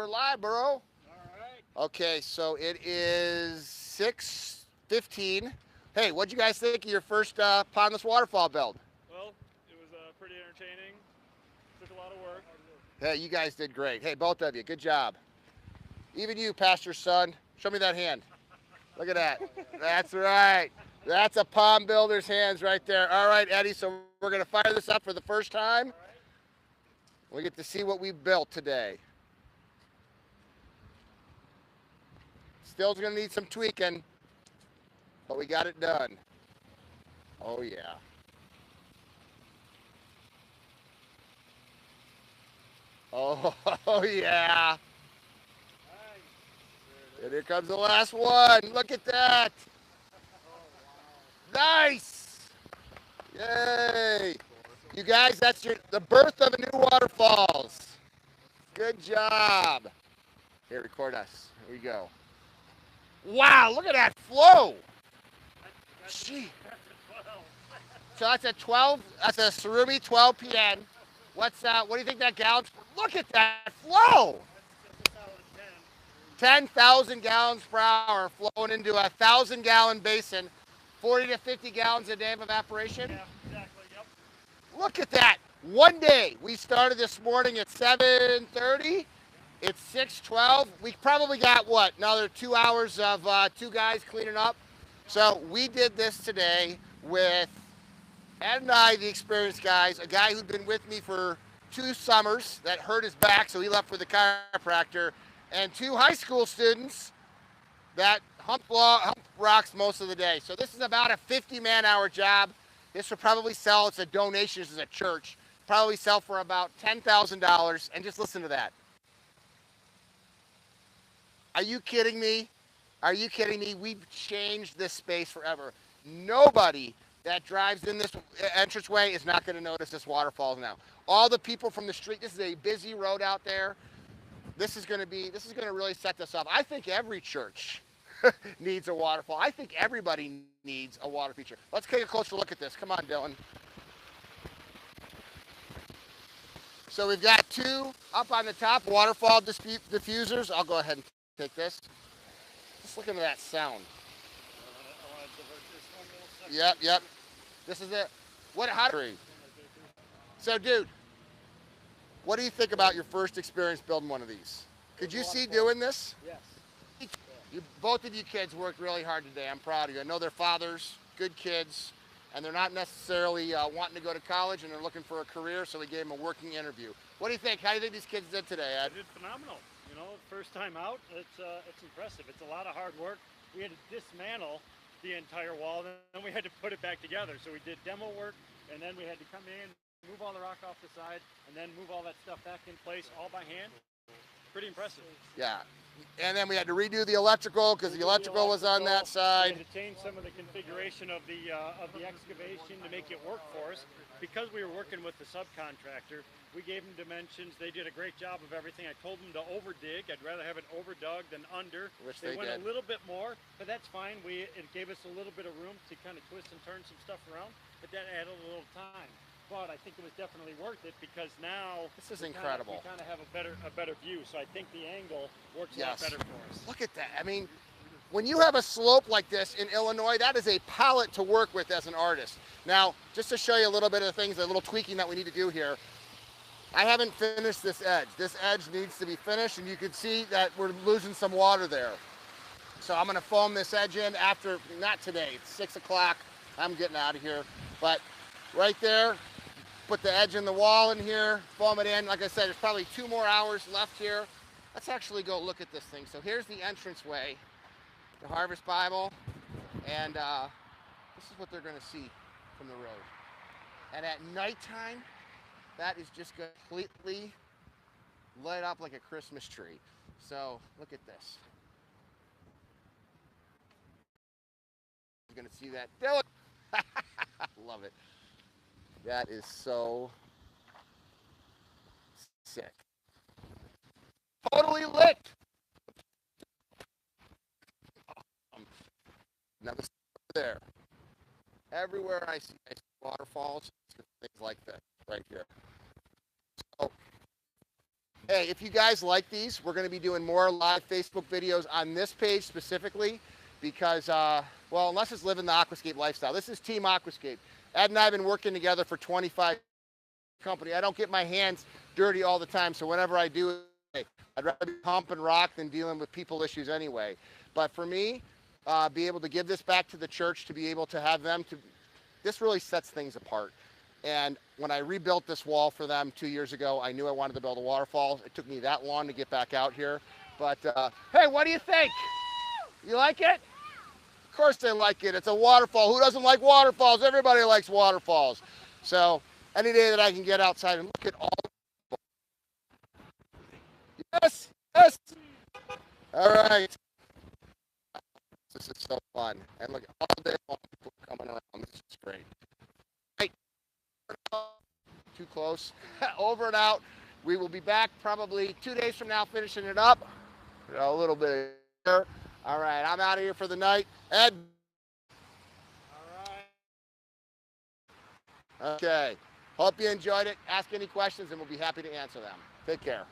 we're live, bro. All right. Okay, so it is 6:15. Hey, what'd you guys think of your first Pondless Waterfall build? Well, it was pretty entertaining. Took a lot of work. Hey, you guys did great. Hey, both of you, good job. Even you, Pastor's son. Show me that hand. Look at that. That's right. That's a pond builder's hands right there. All right, Eddie, so we're going to fire this up for the first time. All right. We get to see what we built today. Still going to need some tweaking, but we got it done. Oh, yeah. Oh, oh yeah. Nice. And here comes the last one. Look at that. Nice. Yay. You guys, that's the birth of a new waterfalls. Good job. Here, record us. Here we go. Wow, look at that flow. Gee. So that's a 12, that's a Surumi 12 PN. What do you think that gallons? Look at that flow. That's a solid 10,000 gallons per hour flowing into a 1,000-gallon basin, 40 to 50 gallons a day of evaporation. Yeah, exactly. Yep. Look at that. One day. We started this morning at 7:30. It's 6:12. We probably got, what, another 2 hours of two guys cleaning up. So we did this today with Ed and I, the experienced guys, a guy who'd been with me for 2 summers that hurt his back, so he left for the chiropractor, and 2 high school students that hump rocks most of the day. So this is about a 50-man-hour job. This will probably sell, it's a donation, this is a church, probably sell for about $10,000, and just listen to that. Are you kidding me? Are you kidding me? We've changed this space forever. Nobody that drives in this entranceway is not going to notice this waterfall now. All the people from the street, this is a busy road out there. This is going to really set this up. I think every church needs a waterfall. I think everybody needs a water feature. Let's take a closer look at this. Come on, Dylan. So we've got 2 up on the top, waterfall diffusers. I'll go ahead and take this. Just listen to that sound. I want to divert this 1 little second. Yep. This is it. So, dude, what do you think about your first experience building one of these? Could you see doing this? Yes. Both of you kids worked really hard today. I'm proud of you. I know they're fathers, good kids, and they're not necessarily wanting to go to college, and they're looking for a career, so we gave them a working interview. What do you think? How do you think these kids did today, Ed? They did phenomenal. You know, first time out, it's impressive. It's a lot of hard work. We had to dismantle the entire wall, and then we had to put it back together. So we did demo work, and then we had to come in, move all the rock off the side, and then move all that stuff back in place, all by hand. Pretty impressive. Yeah. And then we had to redo the electrical because the electrical was on that side. We had to change some of the configuration of the excavation to make it work for us. Because we were working with the subcontractor, we gave them dimensions. They did a great job of everything. I told them to over dig. I'd rather have it over dug than under. Which they went did. a little bit more, but that's fine. It gave us a little bit of room to kind of twist and turn some stuff around, but that added a little time. But I think it was definitely worth it because now this is incredible. We kind of have a better view. So I think the angle works a lot better for us. Look at that. I mean, when you have a slope like this in Illinois, that is a palette to work with as an artist. Now, just to show you a little bit of the things, a little tweaking that we need to do here. I haven't finished this edge. This edge needs to be finished, and you can see that we're losing some water there. So I'm going to foam this edge in after, not today, it's 6 o'clock. I'm getting out of here. But right there, put the edge in the wall in here, foam it in. Like I said, there's probably 2 more hours left here. Let's actually go look at this thing. So here's the entranceway, the Harvest Bible, and this is what they're going to see from the road. And at nighttime, that is just completely lit up like a Christmas tree. So look at this. You're going to see that. Dylan! Love it. That is so sick. Totally lit. Now this there. Everywhere I see waterfalls, things like that right here. So Hey, if you guys like these, we're going to be doing more live Facebook videos on this page specifically because, well, unless it's living the Aquascape lifestyle. This is Team Aquascape. Ed and I have been working together for 25 company. I don't get my hands dirty all the time, so whenever I do, I'd rather be pump and rock than dealing with people issues anyway. But for me, be able to give this back to the church, to be able to have them to, this really sets things apart. And when I rebuilt this wall for them 2 years ago, I knew I wanted to build a waterfall. It took me that long to get back out here. But hey, what do you think? You like it? Of course they like it. It's a waterfall. Who doesn't like waterfalls? Everybody likes waterfalls. So any day that I can get outside and look at all. Yes, yes. All right. This is so fun. And look, all day long people coming around. This is great. Right. Too close. Over and out. We will be back probably 2 days from now finishing it up. A little bit here. All right, I'm out of here for the night. Ed. All right. Okay. Hope you enjoyed it. Ask any questions and we'll be happy to answer them. Take care.